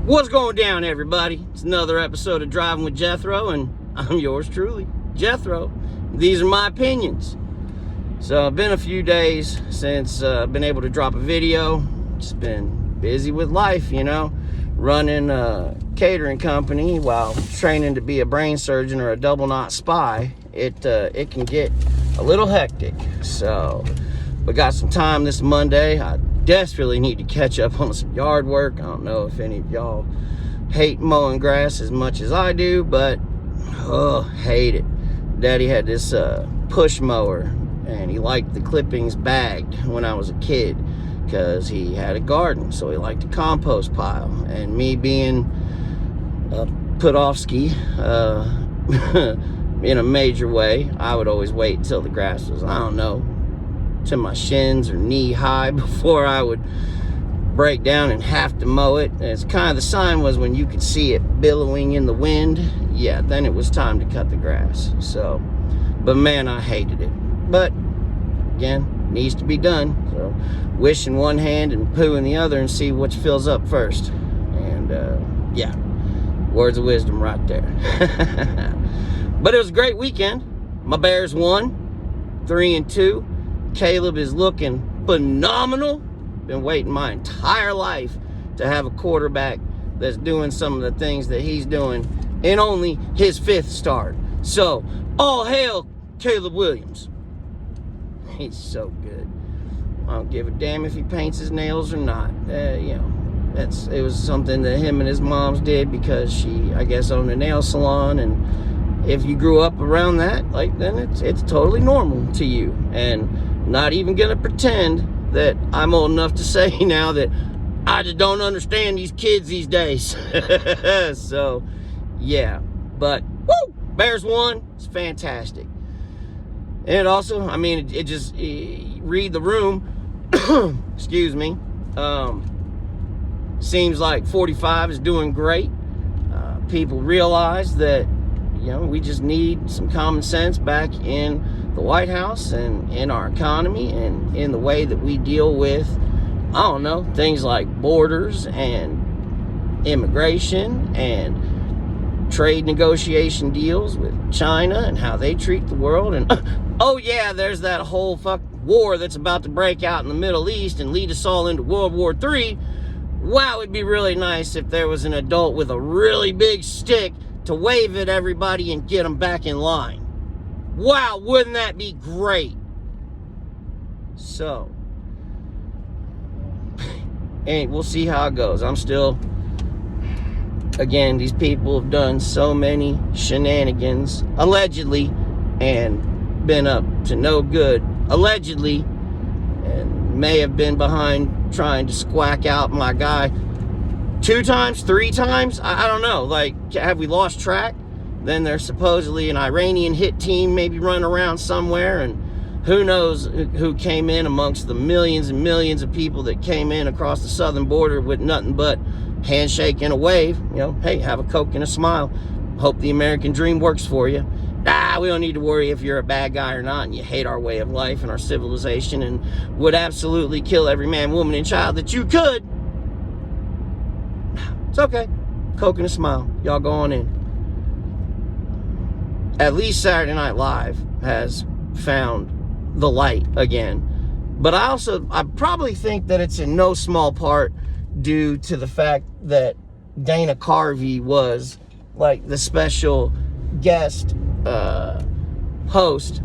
What's going down, everybody? It's another episode of Driving with Jethro, and I'm yours truly, Jethro. These are my opinions. So it's been a few days since I've been able to drop a video. Just been busy with life, running a catering company while training to be a brain surgeon or a double knot spy. It can get a little hectic. So we got some time this Monday. I desperately need to catch up on some yard work. I don't know if any of y'all hate mowing grass as much as I do, but hate it. Daddy had this push mower, and he liked the clippings bagged when I was a kid because he had a garden, so he liked a compost pile. And me being a put-off-ski in a major way, I would always wait till the grass was, to my shins or knee high before I would break down and have to mow it. And it's kind of the sign was when you could see it billowing in the wind, then it was time to cut the grass. So, but man, I hated it. But again, needs to be done. So wish in one hand and poo in the other and see which fills up first. And words of wisdom right there. But it was a great weekend. My Bears won 3-2. Caleb is looking phenomenal. Been waiting my entire life to have a quarterback that's doing some of the things that he's doing in only his fifth start. So, all hail Caleb Williams. He's so good. I don't give a damn if he paints his nails or not. It was something that him and his moms did because she, I guess, owned a nail salon, and if you grew up around that, then it's totally normal to you. And not even gonna pretend that I'm old enough to say now that I just don't understand these kids these days. So, yeah. But, Bears won. It's fantastic. And also, it just, read the room. Excuse me. Seems like 45 is doing great. People realize that, we just need some common sense back in the White House and in our economy and in the way that we deal with, things like borders and immigration and trade negotiation deals with China and how they treat the world. And there's that whole war that's about to break out in the Middle East and lead us all into World War III. Wow, it'd be really nice if there was an adult with a really big stick to wave at everybody and get them back in line. Wow, wouldn't that be great? So, and we'll see how it goes. These people have done so many shenanigans, allegedly, and been up to no good, allegedly, and may have been behind trying to squack out my guy 2 times, 3 times. I don't know. Have we lost track? Then there's supposedly an Iranian hit team maybe running around somewhere, and who knows who came in amongst the millions and millions of people that came in across the southern border with nothing but handshake and a wave. Hey, have a Coke and a smile. Hope the American dream works for you. We don't need to worry if you're a bad guy or not and you hate our way of life and our civilization and would absolutely kill every man, woman, and child that you could. It's okay. Coke and a smile. Y'all go on in. At least Saturday Night Live has found the light again. But I probably think that it's in no small part due to the fact that Dana Carvey was the special guest host,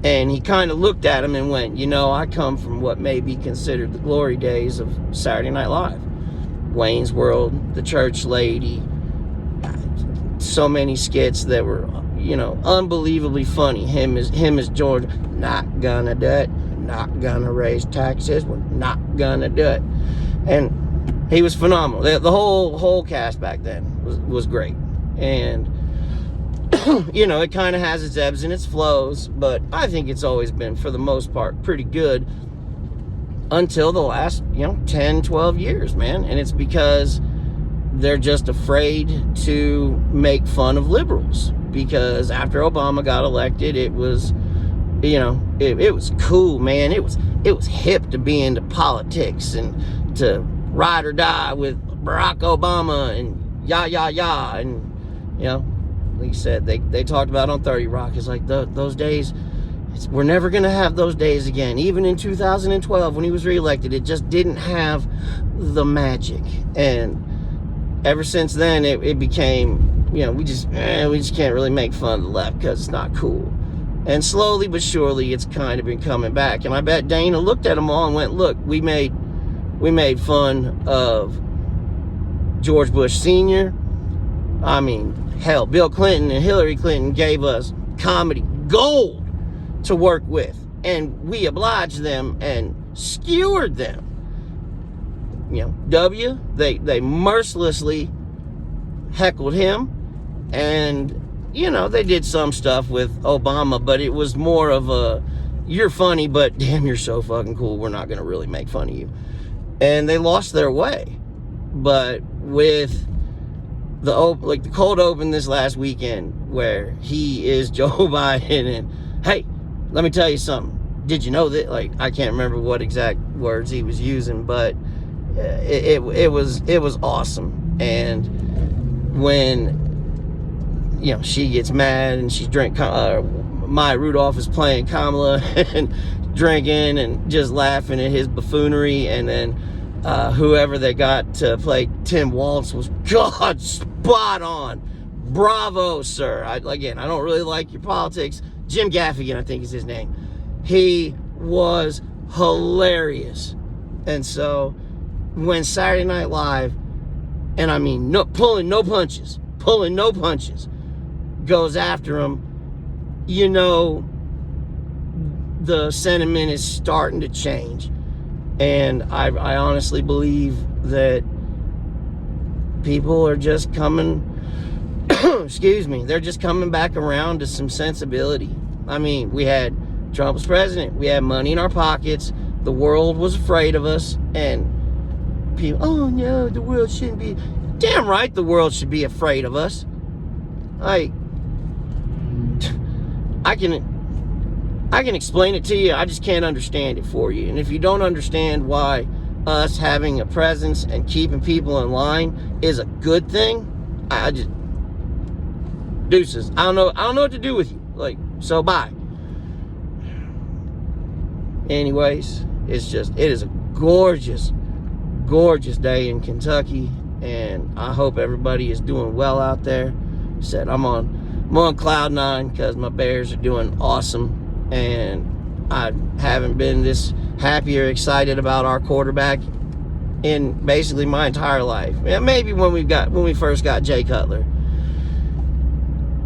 and he kind of looked at him and went, I come from what may be considered the glory days of Saturday Night Live. Wayne's World, The Church Lady, so many skits that were, unbelievably funny. Him as George, not gonna do it, not gonna raise taxes, we're not gonna do it. And he was phenomenal. The whole cast back then was great. And it kind of has its ebbs and its flows, but I think it's always been, for the most part, pretty good until the last, 10, 12 years, man. And it's because they're just afraid to make fun of liberals. Because after Obama got elected, it was, it was cool, man. It was hip to be into politics and to ride or die with Barack Obama and yah, and you know, like you said, they talked about on 30 Rock. It's like those days. We're never going to have those days again. Even in 2012, when he was reelected, it just didn't have the magic. And ever since then, it became, you know, we just can't really make fun of the left because it's not cool. And slowly but surely, it's kind of been coming back. And I bet Dana looked at them all and went, look, we made fun of George Bush Sr. I mean, hell, Bill Clinton and Hillary Clinton gave us comedy gold to work with, and we obliged them and skewered them. You know, they mercilessly heckled him, and you know, they did some stuff with Obama, but it was more of a, you're funny, but damn, you're so fucking cool, we're not gonna really make fun of you. And they lost their way. But with the cold open this last weekend, where he is Joe Biden, and hey, let me tell you something. Did you know that? Like, I can't remember what exact words he was using, but it was awesome. And when, you know, she gets mad and she's Maya Rudolph is playing Kamala and drinking and just laughing at his buffoonery, and then whoever they got to play Tim Waltz was, God, spot on. Bravo, sir. I don't really like your politics. Jim Gaffigan, I think is his name. He was hilarious. And so when Saturday Night Live, and I mean pulling no punches, goes after him, you know, the sentiment is starting to change. And I honestly believe that people are just coming excuse me, they're just coming back around to some sensibility. I mean, we had Trump was president, we had money in our pockets, the world was afraid of us, and people, oh no, the world shouldn't be. Damn right the world should be afraid of us. Like, I can explain it to you, I just can't understand it for you. And if you don't understand why us having a presence and keeping people in line is a good thing, I just deuces. I don't know what to do with you. Like, so bye. Anyways, it is a gorgeous day in Kentucky, and I hope everybody is doing well out there. Said I'm on cloud nine because my Bears are doing awesome, and I haven't been this happy or excited about our quarterback in basically my entire life. Yeah, maybe when we first got Jay Cutler.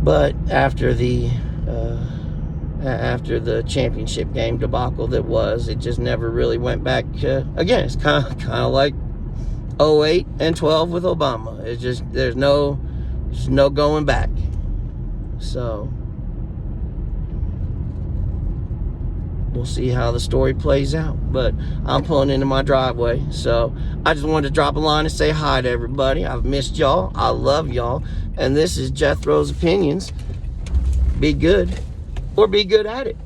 But after the championship game debacle it just never really went back. Again, it's kind of like 08 and 12 with Obama. It's just there's no going back. So we'll see how the story plays out. But I'm pulling into my driveway, so I just wanted to drop a line and say hi to everybody. I've missed y'all. I love y'all. And this is Jethro's Opinions. Be good, or be good at it.